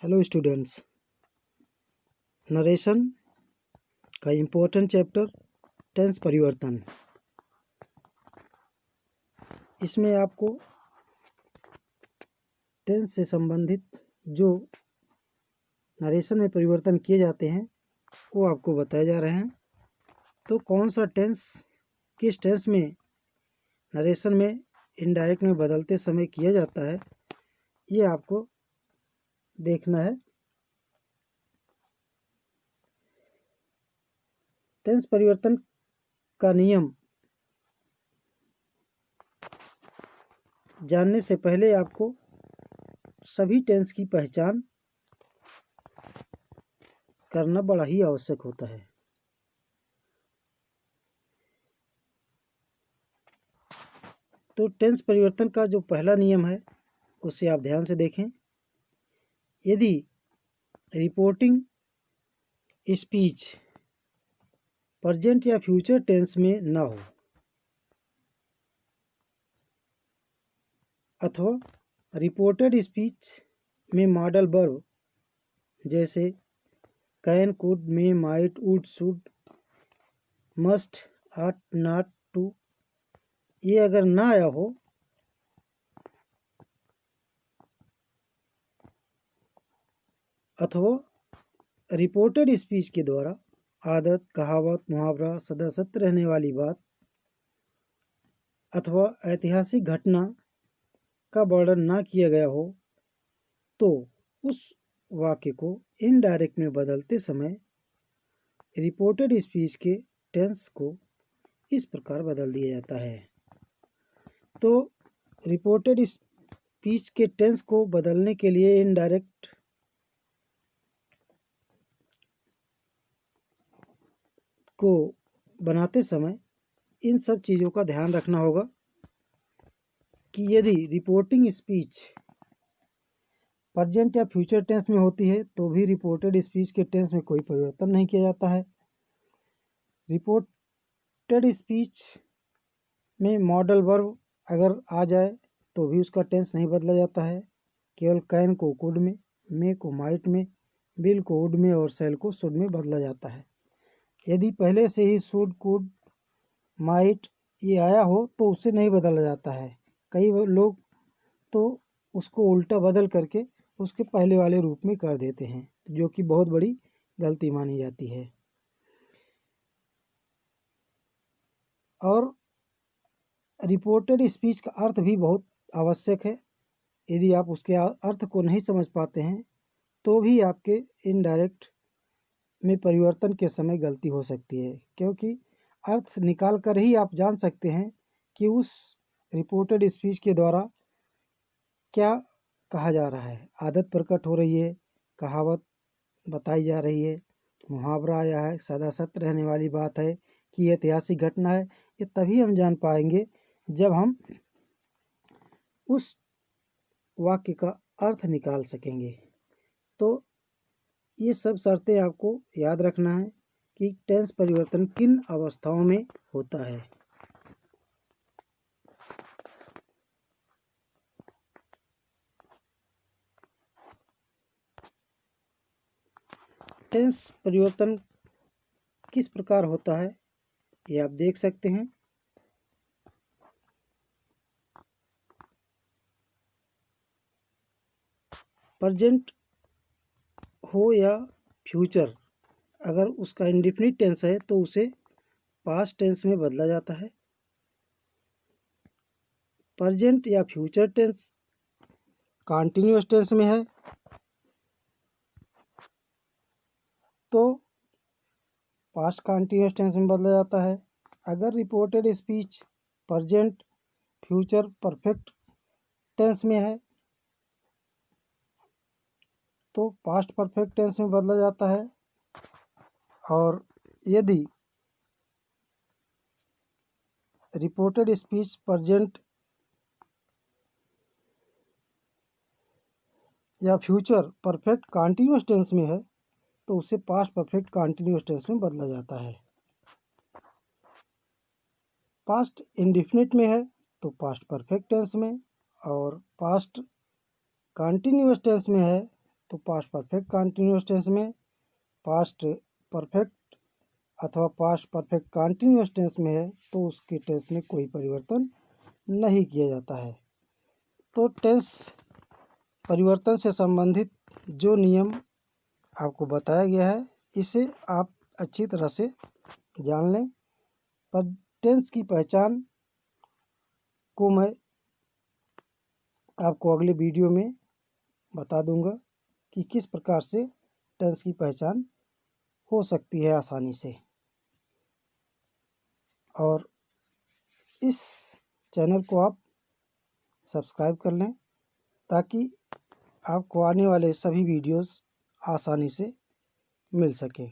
Hello students, narration का important chapter tense परिवर्तन। इसमें आपको टेंस से संबंधित जो नरेशन में परिवर्तन किए जाते हैं वो आपको बताए जा रहे हैं। तो कौन सा टेंस किस टेंस में नरेशन में इनडायरेक्ट में बदलते समय किया जाता है ये आपको देखना है। टेंस परिवर्तन का नियम जानने से पहले आपको सभी टेंस की पहचान करना बड़ा ही आवश्यक होता है। तो टेंस परिवर्तन का जो पहला नियम है उसे आप ध्यान से देखें। यदि रिपोर्टिंग स्पीच प्रेजेंट या फ्यूचर टेंस में न हो अथवा रिपोर्टेड स्पीच में मॉडल वर्ब जैसे can, could, may, might, would, should, must, ought, not, to ये अगर ना आया हो अथवा रिपोर्टेड स्पीच के द्वारा आदत, कहावत, मुहावरा, सदा सत्य रहने वाली बात अथवा ऐतिहासिक घटना का वर्णन ना किया गया हो तो उस वाक्य को इनडायरेक्ट में बदलते समय रिपोर्टेड स्पीच के टेंस को इस प्रकार बदल दिया जाता है। तो रिपोर्टेड स्पीच के टेंस को बदलने के लिए इनडायरेक्ट को बनाते समय इन सब चीज़ों का ध्यान रखना होगा कि यदि रिपोर्टिंग स्पीच प्रेजेंट या फ्यूचर टेंस में होती है तो भी रिपोर्टेड स्पीच के टेंस में कोई परिवर्तन नहीं किया जाता है। रिपोर्टेड स्पीच में मॉडल वर्ब अगर आ जाए तो भी उसका टेंस नहीं बदला जाता है। केवल कैन को कुड में, मे को माइट में, विल को वुड में और शैल को शुड में बदला जाता है। यदि पहले से ही शुड, कुड, माइट ये आया हो तो उसे नहीं बदला जाता है। कई लोग तो उसको उल्टा बदल करके उसके पहले वाले रूप में कर देते हैं जो कि बहुत बड़ी गलती मानी जाती है। और रिपोर्टेड स्पीच का अर्थ भी बहुत आवश्यक है। यदि आप उसके अर्थ को नहीं समझ पाते हैं तो भी आपके इनडायरेक्ट में परिवर्तन के समय गलती हो सकती है, क्योंकि अर्थ निकाल कर ही आप जान सकते हैं कि उस रिपोर्टेड स्पीच के द्वारा क्या कहा जा रहा है। आदत प्रकट हो रही है, कहावत बताई जा रही है, मुहावरा आया है, सदा सत्य रहने वाली बात है कि ऐतिहासिक घटना है। ये तभी हम जान पाएंगे जब हम उस वाक्य का अर्थ निकाल सकेंगे। तो ये सब शर्तें आपको याद रखना है कि टेंस परिवर्तन किन अवस्थाओं में होता है। टेंस परिवर्तन किस प्रकार होता है ये आप देख सकते हैं। प्रेजेंट हो या फ्यूचर, अगर उसका इंडेफिनिट टेंस है तो उसे पास्ट टेंस में बदला जाता है। प्रेजेंट या फ्यूचर टेंस कंटीन्यूअस टेंस में है तो पास्ट कंटीन्यूअस टेंस में बदला जाता है। अगर reported speech present future perfect tense में है तो पास्ट परफेक्ट टेंस में बदला जाता है। और यदि रिपोर्टेड स्पीच प्रेजेंट या फ्यूचर परफेक्ट कंटीन्यूअस टेंस में है तो उसे पास्ट परफेक्ट कंटीन्यूअस टेंस में बदला जाता है। पास्ट इंडेफिनिट में है तो पास्ट परफेक्ट टेंस में, और पास्ट कंटीन्यूअस टेंस में है तो पास्ट परफेक्ट कंटिन्यूअस टेंस में पास्ट परफेक्ट अथवा पास्ट परफेक्ट कंटिन्यूअस टेंस में है तो उसके टेंस में कोई परिवर्तन नहीं किया जाता है। तो टेंस परिवर्तन से संबंधित जो नियम आपको बताया गया है इसे आप अच्छी तरह से जान लें। पर टेंस की पहचान को मैं आपको अगले वीडियो में बता दूंगा कि किस प्रकार से टेंस की पहचान हो सकती है आसानी से। और इस चैनल को आप सब्सक्राइब कर लें ताकि आपको आने वाले सभी वीडियोस आसानी से मिल सकें।